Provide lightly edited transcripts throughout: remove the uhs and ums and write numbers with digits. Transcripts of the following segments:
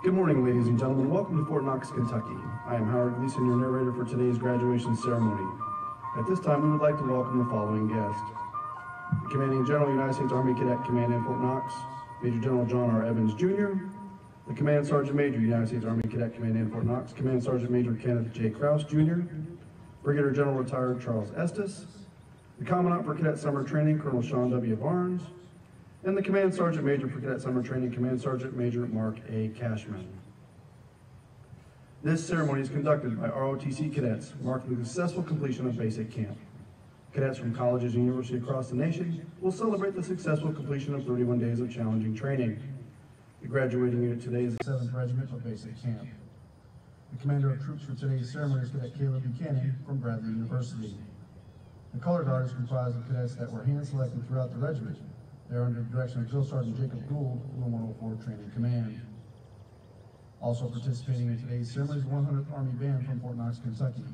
Good morning, ladies and gentlemen. Welcome to Fort Knox, Kentucky. I am Howard Gleason, your narrator for today's graduation ceremony. At this time, we would like to welcome the following guests. The Commanding General, United States Army Cadet Command in Fort Knox, Major General John R. Evans, Jr., the Command Sergeant Major, United States Army Cadet Command in Fort Knox, Command Sergeant Major Kenneth J. Krause, Jr., Brigadier General Retired Charles Estes, the Commandant for Cadet Summer Training, Colonel Sean W. Barnes, and the Command Sergeant Major for Cadet Summer Training, Command Sergeant Major Mark A. Cashman. This ceremony is conducted by ROTC cadets, marking the successful completion of basic camp. Cadets from colleges and universities across the nation will celebrate the successful completion of 31 days of challenging training. The graduating unit today is the 7th Regiment of Basic Camp. The commander of troops for today's ceremony is Cadet Caleb Buchanan from Bradley University. The color guard is comprised of cadets that were hand-selected throughout the regiment. They are under the direction of Drill Sergeant Jacob Gould, Room 104 Training Command. Also participating in today's ceremony is the 100th Army Band from Fort Knox, Kentucky,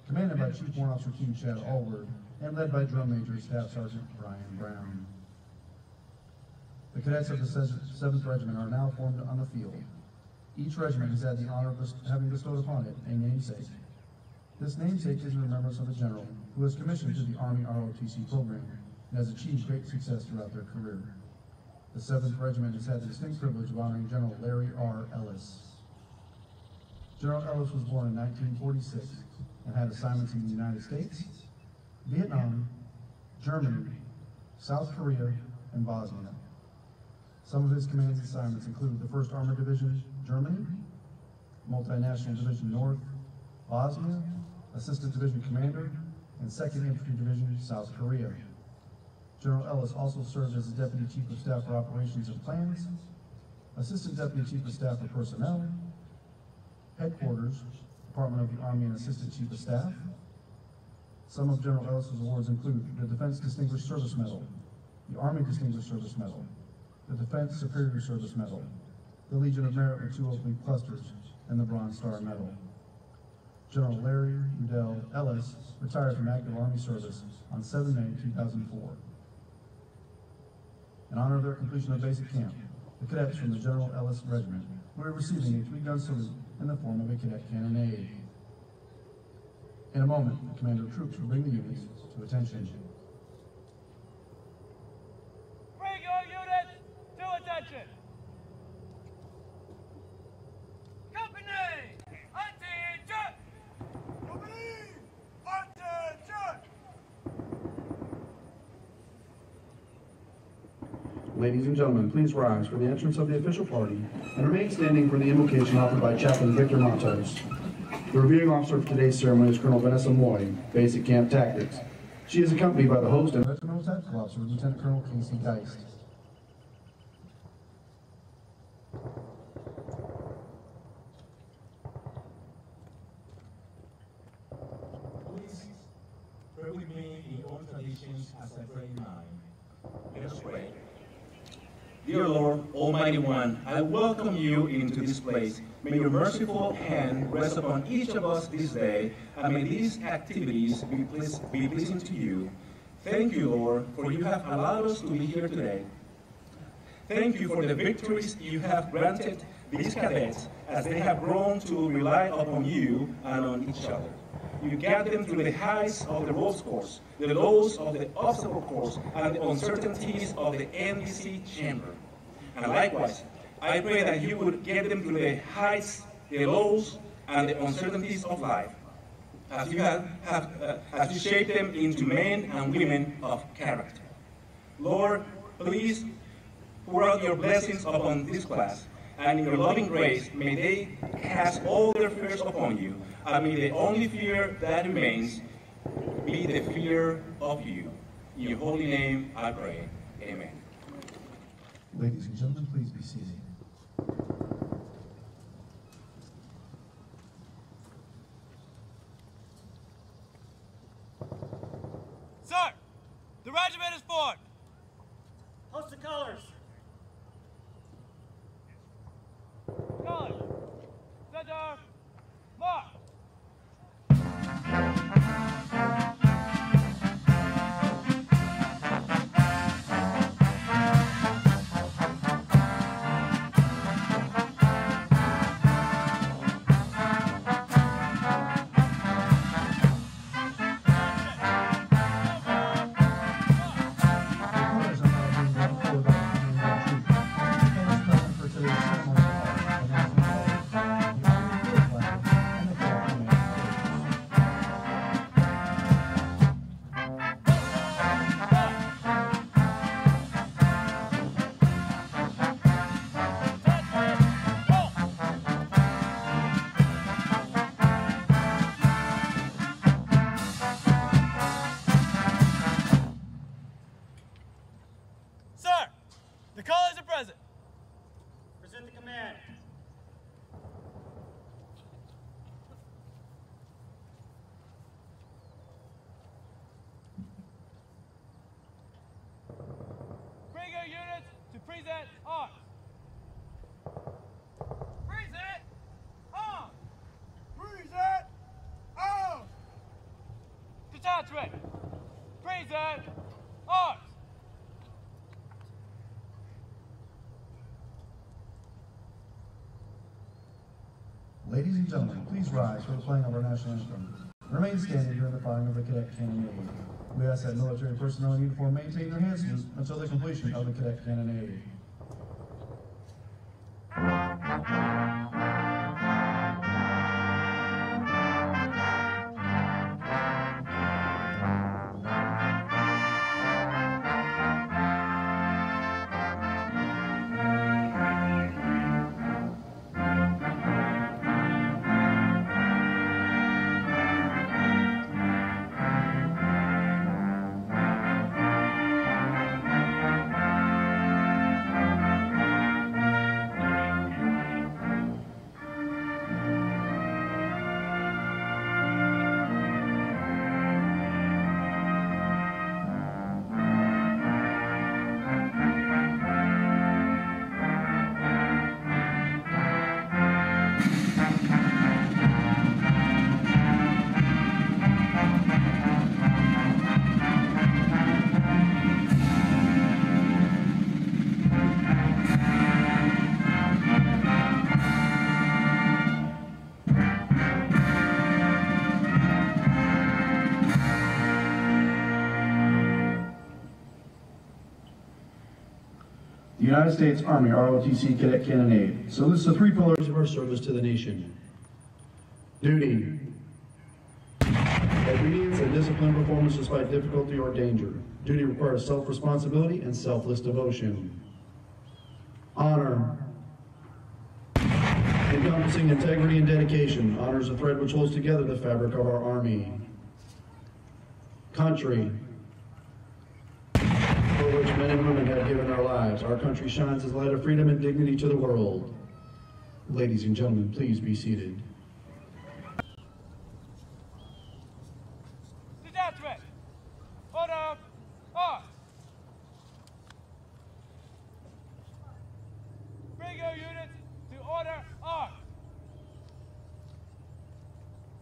commanded by Chief Warrant Officer King Chad Allward and led by Drum Major Staff Sergeant Brian Brown. The cadets of the 7th Regiment are now formed on the field. Each regiment has had the honor of having bestowed upon it a namesake. This namesake is in remembrance of a general who was commissioned to the Army ROTC program and has achieved great success throughout their career. The 7th Regiment has had the distinct privilege of honoring General Larry R. Ellis. General Ellis was born in 1946 and had assignments in the United States, Vietnam, Germany, South Korea, and Bosnia. Some of his command assignments include the 1st Armored Division, Germany, Multinational Division North, Bosnia, Assistant Division Commander, and 2nd Infantry Division, South Korea. General Ellis also served as the Deputy Chief of Staff for Operations and Plans, Assistant Deputy Chief of Staff for Personnel, Headquarters, Department of the Army and Assistant Chief of Staff. Some of General Ellis's awards include the Defense Distinguished Service Medal, the Army Distinguished Service Medal, the Defense Superior Service Medal, the Legion of Merit with 2 oblique clusters, and the Bronze Star Medal. General Larry Udell Ellis retired from active Army service on 7 May 2004. In honor of their completion of basic camp, the cadets from the General Ellis Regiment will be receiving a 3-gun salute in the form of a cadet cannonade. In a moment, the commander of troops will bring the units to attention. Bring your units to attention! Company! Attention! Company! Attention! Ladies and gentlemen, please rise for the entrance of the official party and remain standing for the invocation offered by Chaplain Victor Matos. The reviewing officer for today's ceremony is Colonel Vanessa Moy, Basic Camp Tactics. She is accompanied by the host and Regimental Tactical Officer, Lieutenant Colonel Casey Geist. Please pray with me in all traditions as I pray mine. Let us pray. Dear Lord, Almighty One, I welcome you into this place. May your merciful hand rest upon each of us this day, and may these activities be pleasing to you. Thank you, Lord, for you have allowed us to be here today. Thank you for the victories you have granted these cadets as they have grown to rely upon you and on each other. You guide them through the heights of the ropes course, the lows of the obstacle course, and the uncertainties of the NBC chamber. And likewise, I pray that you would get them through the heights, the lows, and the uncertainties of life, as you shape them into men and women of character. Lord, please pour out your blessings upon this class, and in your loving grace, may they cast all their fears upon you, and may the only fear that remains be the fear of you. In your holy name I pray. Amen. Ladies and gentlemen, please be seated. Sir, the regiment is formed. Host the colors. Colors. Center. March. command. Bring your units to present arms. Present arms. Present arms. Detachment. Present arms. Ladies and gentlemen, please rise for the playing of our national anthem. Remain standing during the firing of the cadet cannonade. We ask that military personnel in uniform maintain their hand salute until the completion of the cadet cannonade. The United States Army ROTC Cadet Cannonade salutes the three pillars of our service to the nation. Duty. Obedience and disciplined performance despite difficulty or danger. Duty requires self-responsibility and selfless devotion. Honor. Encompassing integrity and dedication. Honor is a thread which holds together the fabric of our Army. Country. For which men and women have given their lives. Our country shines as light of freedom and dignity to the world. Ladies and gentlemen, please be seated. Detachment. Order. Arms. Bring your units to order. Arms.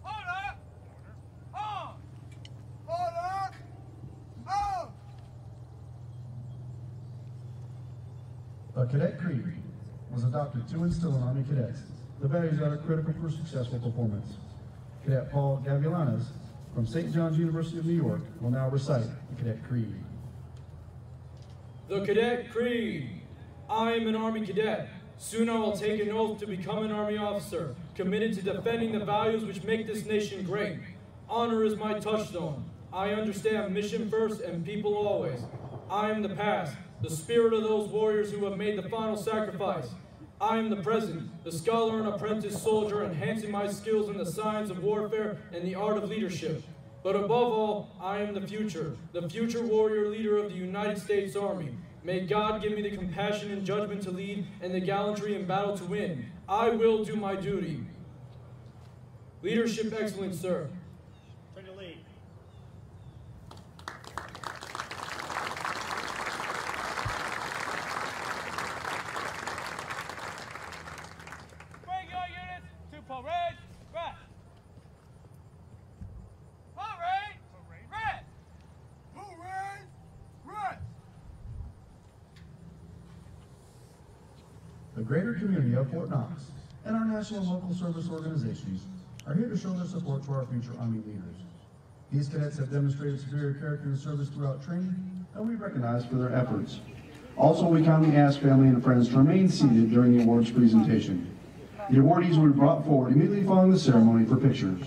Order. Arms. Order. Arms. The Cadet Creed was adopted to instill in Army cadets the values that are critical for successful performance. Cadet Paul Gavilanes from St. John's University of New York will now recite the Cadet Creed. The Cadet Creed. I am an Army cadet. Soon I will take an oath to become an Army officer, committed to defending the values which make this nation great. Honor is my touchstone. I understand mission first and people always. I am the past, the spirit of those warriors who have made the final sacrifice. I am the present, the scholar and apprentice soldier, enhancing my skills in the science of warfare and the art of leadership. But above all, I am the future warrior leader of the United States Army. May God give me the compassion and judgment to lead and the gallantry in battle to win. I will do my duty. Leadership excellence, sir. Turn to lead. Bring your units to parade rest. Parade rest. Parade rest. The greater community of Fort Knox and our national and local service organizations are here to show their support to our future Army leaders. These cadets have demonstrated superior character and service throughout training, and we recognize for their efforts. Also, we kindly ask family and friends to remain seated during the awards presentation. The awardees will be brought forward immediately following the ceremony for pictures.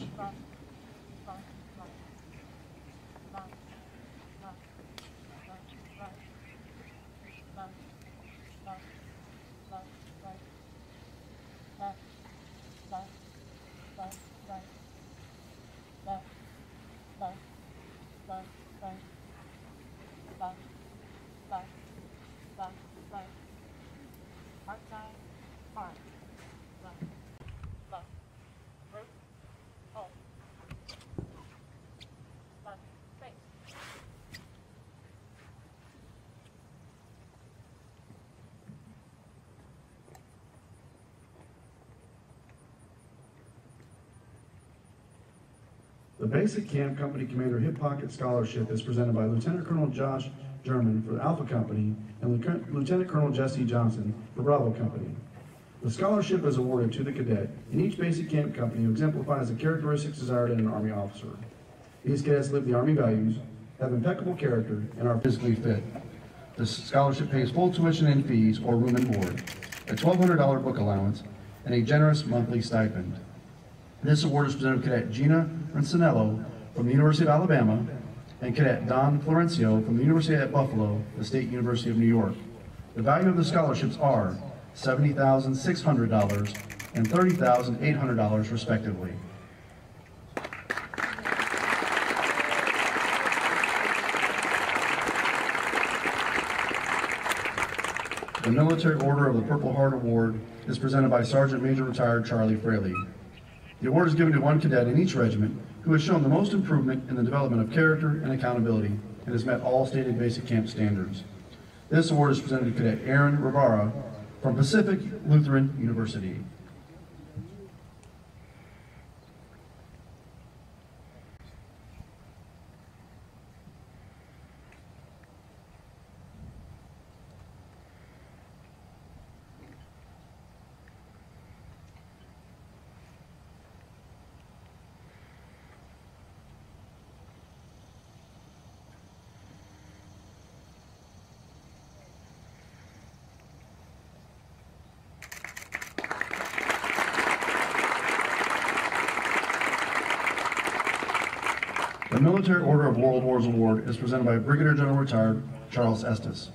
Arm. Left. Left. Root. Hold. Left. Face. The Basic Camp Company Commander Hip Pocket Scholarship is presented by Lieutenant Colonel Josh German for the Alpha Company and Lieutenant Colonel Jesse Johnson for Bravo Company. The scholarship is awarded to the cadet in each basic camp company who exemplifies the characteristics desired in an Army officer. These cadets live the Army values, have impeccable character, and are physically fit. The scholarship pays full tuition and fees or room and board, a $1,200 book allowance, and a generous monthly stipend. This award is presented to Cadet Gina Rancinello from the University of Alabama and Cadet Don Florencio from the University at Buffalo, the State University of New York. The value of the scholarships are $70,600 and $30,800 respectively. The Military Order of the Purple Heart Award is presented by Sergeant Major Retired Charlie Fraley. The award is given to one cadet in each regiment who has shown the most improvement in the development of character and accountability and has met all stated basic camp standards. This award is presented to Cadet Aaron Rivera from Pacific Lutheran University. The Military Order of World Wars Award is presented by Brigadier General Retired Charles Estes.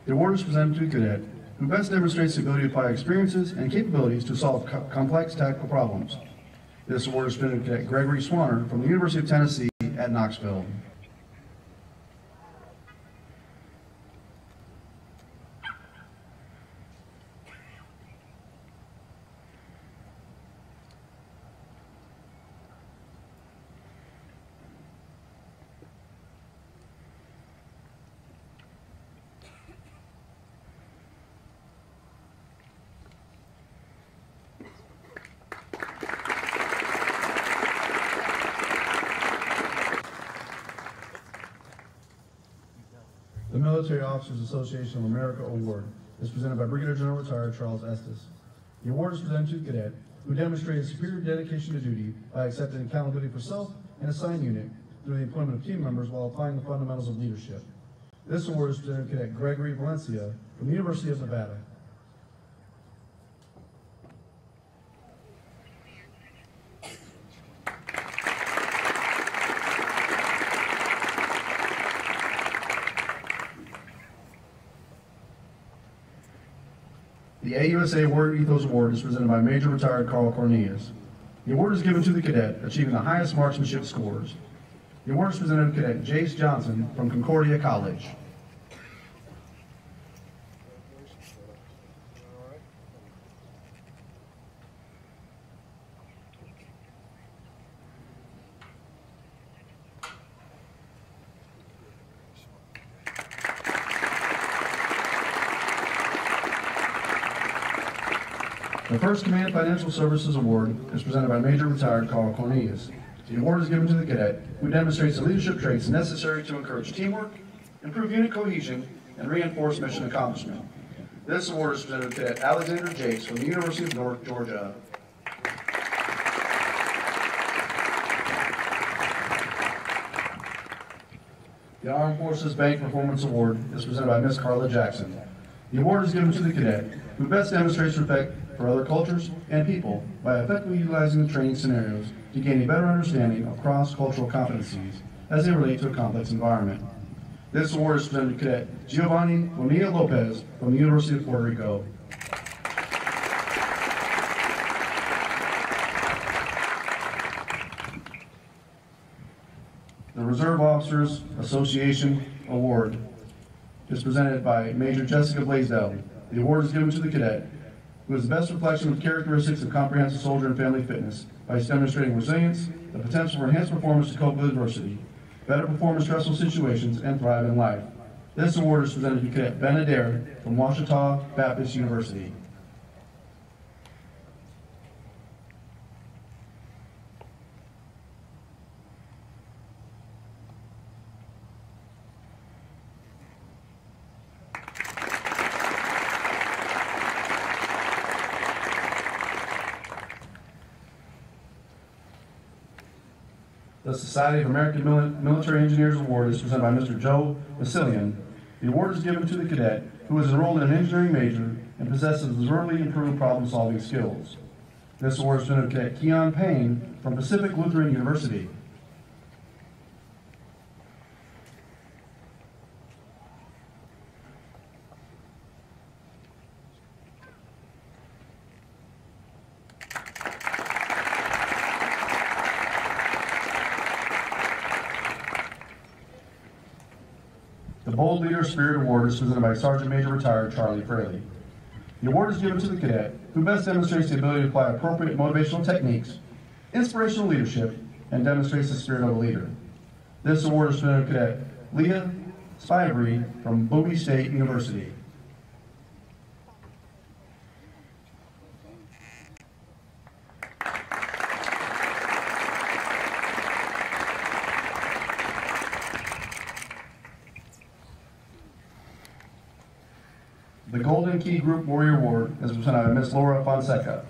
The award is presented to a cadet who best demonstrates the ability to apply experiences and capabilities to solve complex tactical problems. This award is presented to Cadet Gregory Swanner from the University of Tennessee at Knoxville. The Military Officers Association of America Award is presented by Brigadier General Retired Charles Estes. The award is presented to a cadet who demonstrated superior dedication to duty by accepting accountability for self and assigned unit through the employment of team members while applying the fundamentals of leadership. This award is presented to Cadet Gregory Valencia from the University of Nevada. The AUSA Warrior Ethos Award is presented by Major Retired Carl Cornelius. The award is given to the cadet achieving the highest marksmanship scores. The award is presented to Cadet Jace Johnson from Concordia College. The First Command Financial Services Award is presented by Major Retired Carl Cornelius. The award is given to the cadet who demonstrates the leadership traits necessary to encourage teamwork, improve unit cohesion, and reinforce mission accomplishment. This award is presented to Cadet Alexander Jace from the University of North Georgia. The Armed Forces Bank Performance Award is presented by Ms. Carla Jackson. The award is given to the cadet who best demonstrates respect for other cultures and people by effectively utilizing the training scenarios to gain a better understanding of cross-cultural competencies as they relate to a complex environment. This award is presented to Cadet Giovanni Bonilla Lopez from the University of Puerto Rico. The Reserve Officers Association Award is presented by Major Jessica Blaisdell. The award is given to the cadet who is the best reflection of characteristics of comprehensive soldier and family fitness by demonstrating resilience, the potential for enhanced performance to cope with adversity, better perform in stressful situations, and thrive in life. This award is presented to Cadet Ben Adair from Ouachita Baptist University. The Society of American Military Engineers Award is presented by Mr. Joe Vasilian. The award is given to the cadet who is enrolled in an engineering major and possesses observably improved problem-solving skills. This award is presented to Cadet Keon Payne from Pacific Lutheran University. The Bold Leader Spirit Award is presented by Sergeant Major Retired Charlie Fraley. The award is given to the cadet who best demonstrates the ability to apply appropriate motivational techniques, inspirational leadership, and demonstrates the spirit of a leader. This award is presented to Cadet Leah Spivery from Bowie State University. The Golden Key Group Warrior Award is presented by Ms. Laura Fonseca.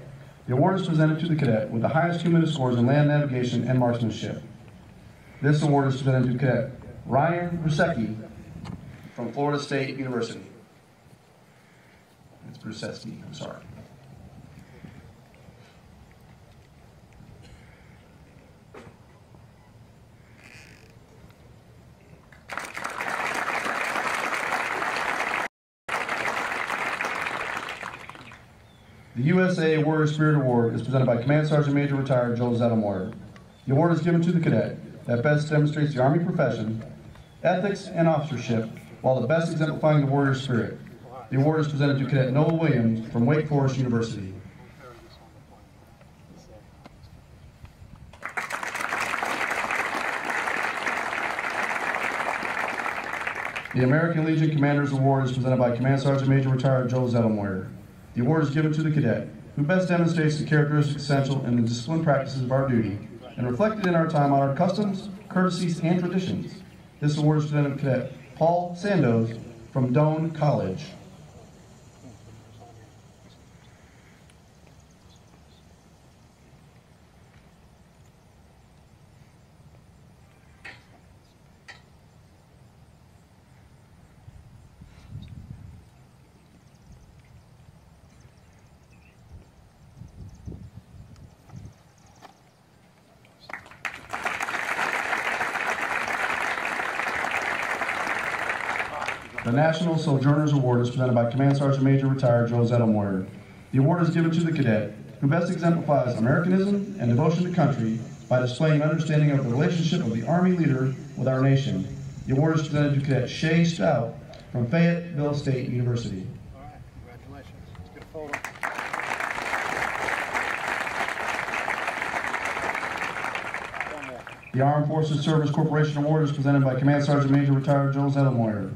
The award is presented to the cadet with the highest cumulative scores in land navigation and marksmanship. This award is presented to Cadet Ryan Brusecki from Florida State University. It's Brusecki, I'm sorry. The USA Warrior Spirit Award is presented by Command Sergeant Major Retired Joel Zettelmoyer. The award is given to the cadet that best demonstrates the Army profession, ethics, and officership, while the best exemplifying the warrior spirit. The award is presented to Cadet Noah Williams from Wake Forest University. The American Legion Commander's Award is presented by Command Sergeant Major Retired Joel Zettelmoyer. The award is given to the cadet who best demonstrates the characteristics essential in the disciplined practices of our duty and reflected in our time-honored customs, courtesies, and traditions. This award is presented to Cadet Paul Sandoz from Doane College. The National Sojourners Award is presented by Command Sergeant Major Retired Joel Zettelmoyer. The award is given to the cadet who best exemplifies Americanism and devotion to country by displaying an understanding of the relationship of the Army leader with our nation. The award is presented to Cadet Shay Stout from Fayetteville State University. All right, congratulations. Let's get a photo. The Armed Forces Service Corporation Award is presented by Command Sergeant Major Retired Joel Zettelmoyer.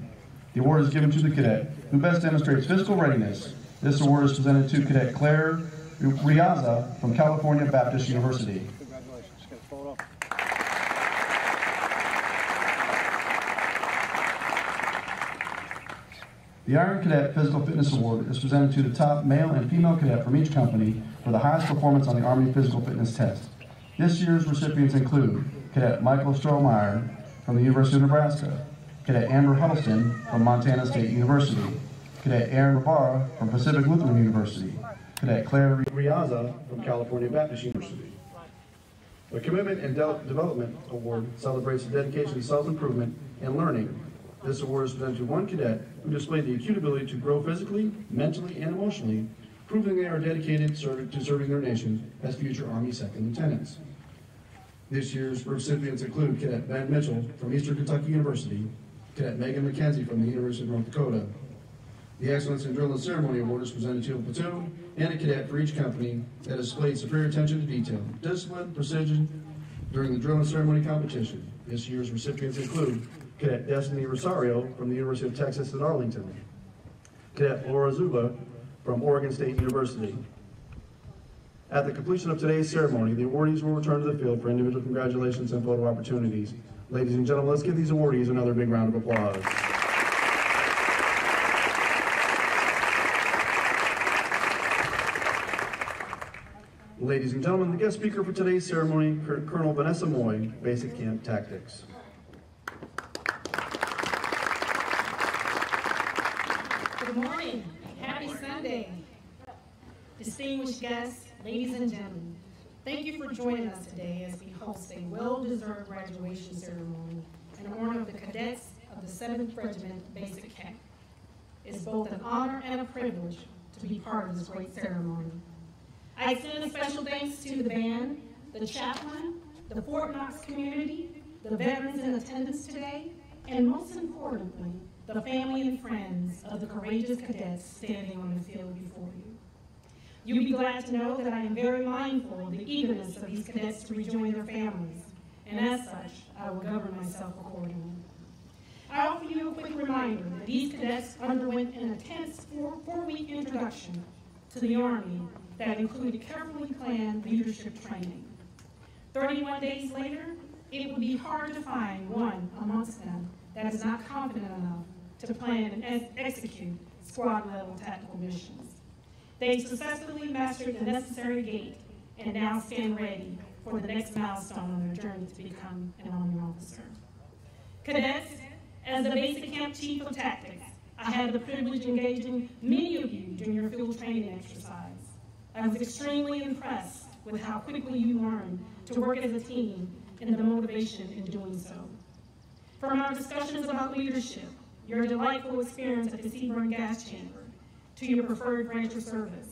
The award is given to the cadet who best demonstrates physical readiness. This award is presented to Cadet Claire Riaza from California Baptist University. Congratulations. Let's get a photo. The Iron Cadet Physical Fitness Award is presented to the top male and female cadet from each company for the highest performance on the Army Physical Fitness Test. This year's recipients include Cadet Michael Strohmeyer from the University of Nebraska, Cadet Amber Huddleston from Montana State University, Cadet Aaron Rivara from Pacific Lutheran University, Cadet Claire Riaza from California Baptist University. The Commitment and Development Award celebrates the dedication to self-improvement and learning. This award is presented to one cadet who displayed the acute ability to grow physically, mentally, and emotionally, proving they are dedicated to serving their nation as future Army Second Lieutenants. This year's recipients include Cadet Ben Mitchell from Eastern Kentucky University, Cadet Megan McKenzie from the University of North Dakota. The Excellence in Drill and Ceremony Award is presented to a platoon and a cadet for each company that has displayed superior attention to detail, discipline, precision during the drill and ceremony competition. This year's recipients include Cadet Destiny Rosario from the University of Texas at Arlington, Cadet Laura Zuba from Oregon State University. At the completion of today's ceremony, the awardees will return to the field for individual congratulations and photo opportunities. Ladies and gentlemen, let's give these awardees another big round of applause. Ladies and gentlemen, the guest speaker for today's ceremony, Colonel Vanessa Moy, Basic Camp Tactics. Good morning. Happy Sunday. Distinguished guests, ladies and gentlemen, thank you for joining us today as we host a well-deserved graduation ceremony in honor of the cadets of the 7th Regiment Basic Camp. It's both an honor and a privilege to be part of this great ceremony. I extend a special thanks to the band, the chaplain, the Fort Knox community, the veterans in attendance today, and most importantly, the family and friends of the courageous cadets standing on the field before you. You'll be glad to know that I am very mindful of the eagerness of these cadets to rejoin their families, and as such, I will govern myself accordingly. I offer you a quick reminder that these cadets underwent an intense four-week introduction to the Army that included carefully planned leadership training. 31 days later, it would be hard to find one amongst them that is not confident enough to plan and execute squad-level tactical missions. They successfully mastered the necessary gait and now stand ready for the next milestone on their journey to become an Army officer. Cadets, as the Basic Camp Chief of Tactics, I had the privilege of engaging many of you during your field training exercise. I was extremely impressed with how quickly you learned to work as a team and the motivation in doing so. From our discussions about leadership, your delightful experience at the Seaburn Gas Chamber, to your preferred branch of service,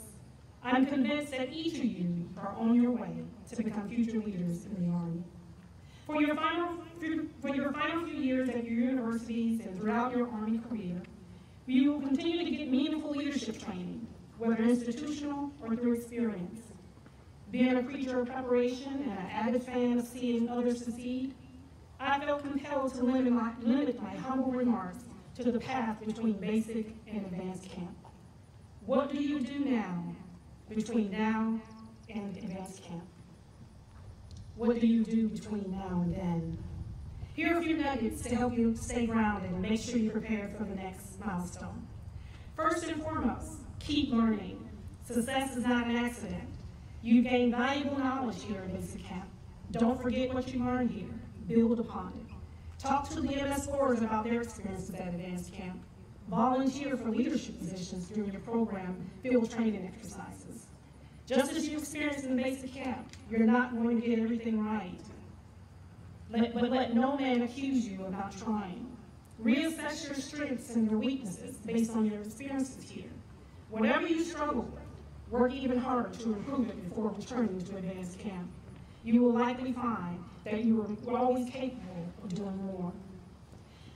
I'm convinced that each of you are on your way to become future leaders in the Army. For your final few years at your universities and throughout your Army career, you will continue to get meaningful leadership training, whether institutional or through experience. Being a creature of preparation and an avid fan of seeing others succeed, I felt compelled to limit my humble remarks to the path between basic and advanced camp. What do you do now, between now and advanced camp? What do you do between now and then? Here are a few nuggets to help you stay grounded and make sure you're prepared for the next milestone. First and foremost, keep learning. Success is not an accident. You gain valuable knowledge here at Basic Camp. Don't forget what you learned here. Build upon it. Talk to the MS4s about their experiences at advanced camp. Volunteer for leadership positions during your program field training exercises. Just as you experienced in Basic Camp, you're not going to get everything right. But let no man accuse you of not trying. Reassess your strengths and your weaknesses based on your experiences here. Whatever you struggle with, work even harder to improve it before returning to advanced camp. You will likely find that you are always capable of doing more.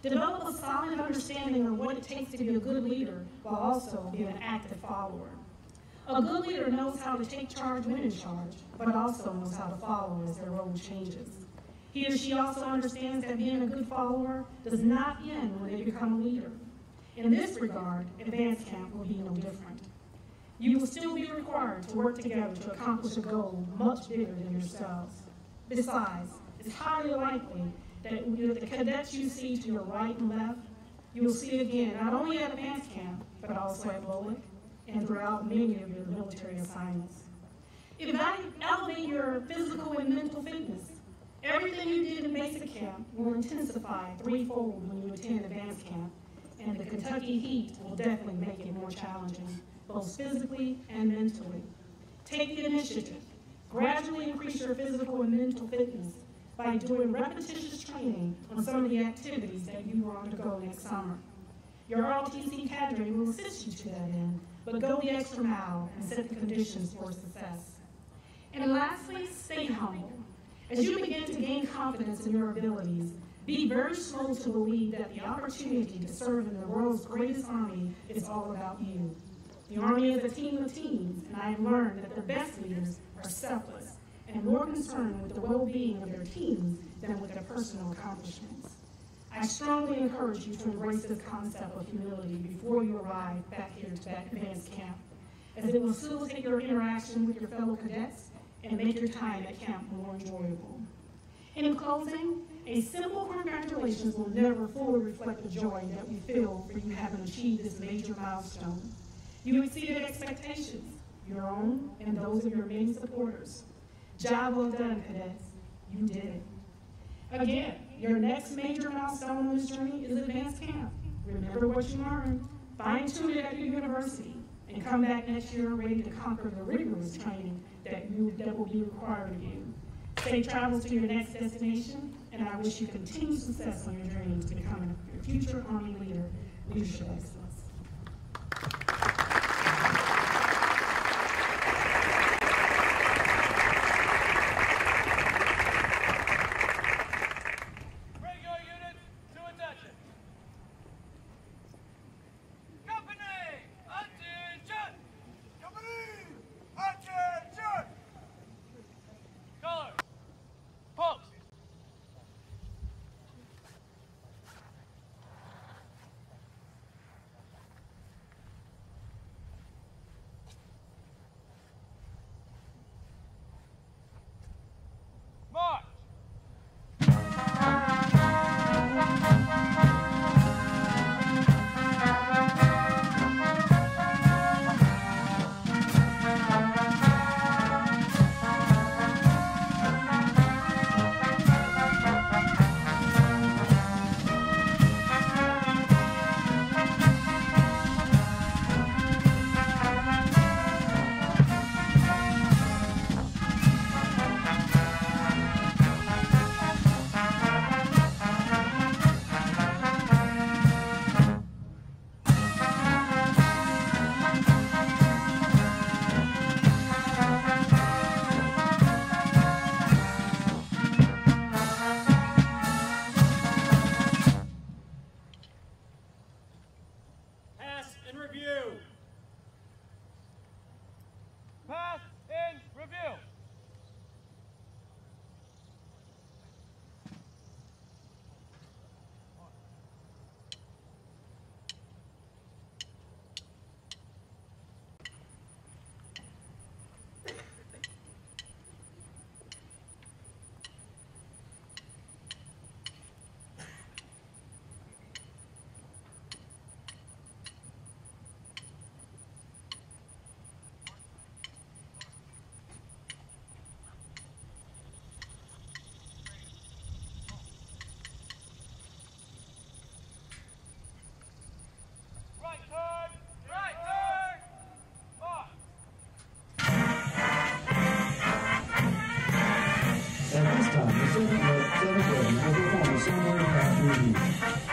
Develop a solid understanding of what it takes to be a good leader while also being an active follower. A good leader knows how to take charge when in charge, but also knows how to follow as their role changes. He or she also understands that being a good follower does not end when they become a leader. In this regard, advanced camp will be no different. You will still be required to work together to accomplish a goal much bigger than yourselves. Besides, it's highly likely that the cadets you see to your right and left, you will see again not only at advanced camp, but also at Bowling and throughout many of your military assignments. Elevate your physical and mental fitness. Everything you did in basic camp will intensify threefold when you attend advanced camp, and the Kentucky heat will definitely make it more challenging, both physically and mentally. Take the initiative. Gradually increase your physical and mental fitness by doing repetitious training on some of the activities that you will undergo next summer. Your ROTC cadre will assist you to that end, but go the extra mile and set the conditions for success. And lastly, stay humble. As you begin to gain confidence in your abilities, Be very slow to believe that the opportunity to serve in the world's greatest army is all about you. The Army is a team of teams, and I have learned that the best leaders are selfless and more concerned with the well-being of their teams than with their personal accomplishments. I strongly encourage you to embrace this concept of humility before you arrive back here to that advanced camp, as it will facilitate your interaction with your fellow cadets and make your time at camp more enjoyable. In closing, a simple congratulations will never fully reflect the joy that we feel for you having achieved this major milestone. You exceeded expectations, your own and those of your many supporters. Job well done, cadets. You did it. Again, your next major milestone on this journey is advanced camp. Remember what you learned, fine-tune it at your university, and come back next year ready to conquer the rigorous training that will be required of you. Safe travels to your next destination, and I wish you continued success on your dreams to become your future Army leader, leadership excellence.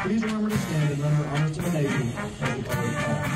Please remember to stand and render honors to the nation as we call it back.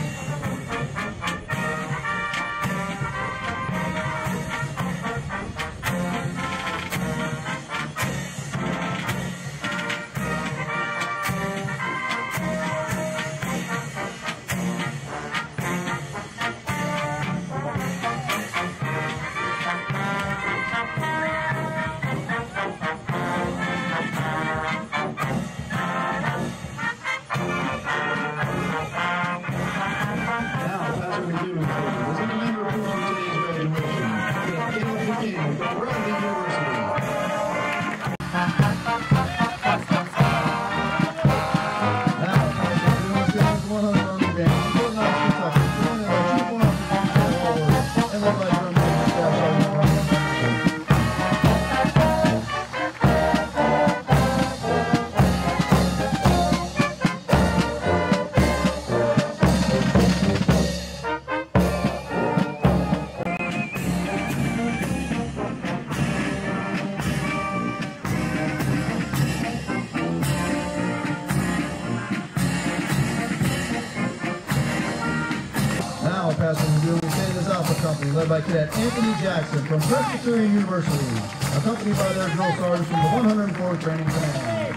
Led by Cadet Anthony Jackson from Presbyterian University, accompanied by their drill sergeants from the 104th Training Command.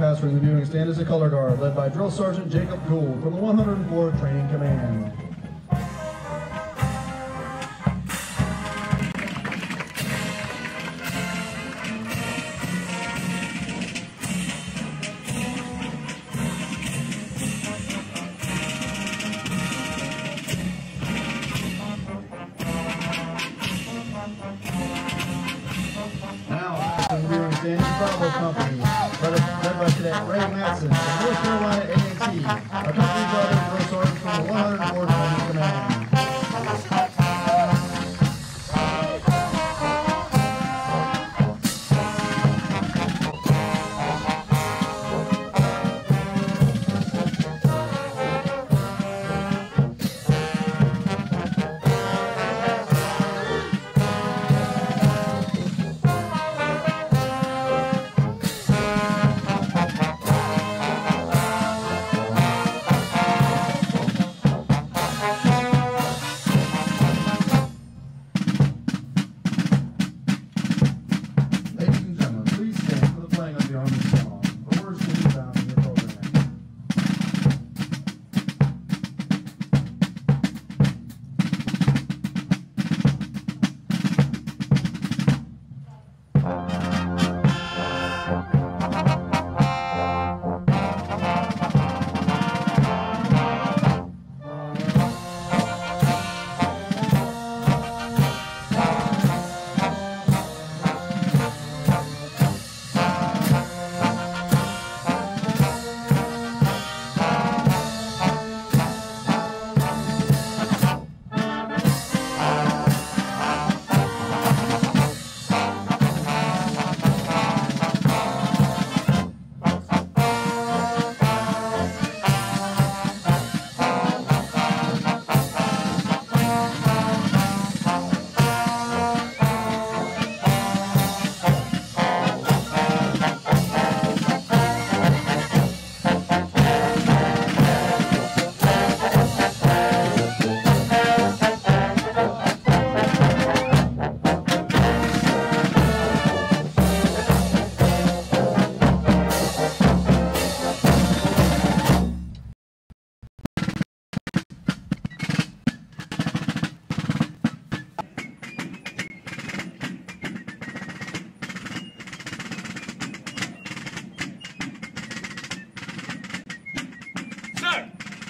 pass for the viewing stand is a color guard, led by Drill Sergeant Jacob Gould from the 104th Training Command. Company, led by Cadet Ray Matson from North Carolina A&T, accompanied by the Drill Sergeant from the 104th Training Command.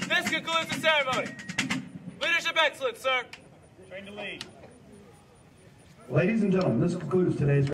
This concludes the ceremony. Leadership excellence, sir. Train to lead. Ladies and gentlemen, this concludes today's